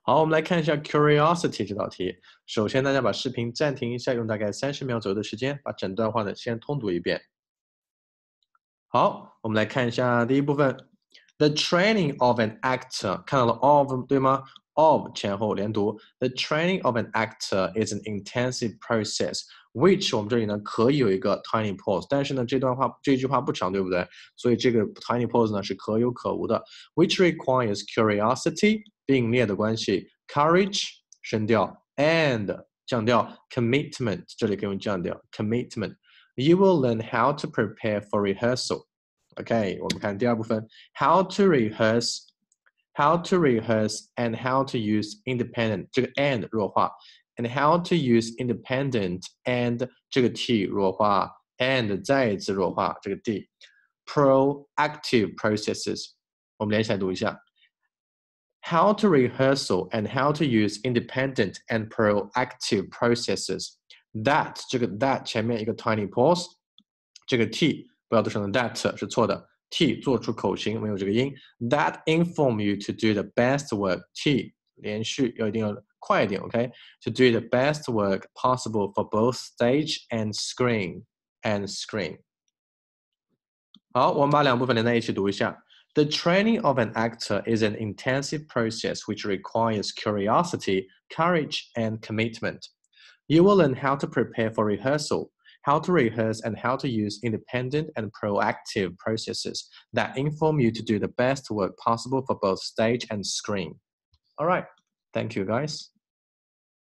好，我们来看一下 Curiosity 这道题。首先，大家把视频暂停一下，用大概30秒左右的时间，把整段话呢先通读一遍。好，我们来看一下第一部分 ，The training of an actor， 看到了 of 对吗？of 前后连读。The training of an actor is an intensive process，which 我们这里呢可以有一个 tiny pause， 但是呢这句话不长，对不对？所以这个 tiny pause 呢是可有可无的。Which requires curiosity 并列的关系 ，courage 升调 and 降调 ，commitment 这里可以用降调 commitment。You will learn how to prepare for rehearsal. OK， 我们看第二部分 ，how to rehearse and how to use independent 这个 and 弱化 ，and how to use independent and 这个 t 弱化 and 再一次弱化这个 d proactive processes， 我们连起来读一下 ，how to rehearsal and how to use independent and proactive processes。That 这个 that 前面一个 tiny pause， 这个 t 不要读成 that 是错的 ，t 做出口型没有这个音。That inform you to do the best work， t 连续一定要快一点 ，OK？ To do the best work possible for both stage and screen。好，我们把两部分连在一起读一下。The training of an actor is an intensive process which requires curiosity, courage, and commitment.You will learn how to prepare for rehearsal, how to rehearse and how to use independent and proactive processes that inform you to do the best work possible for both stage and screen. All right. Thank you, guys.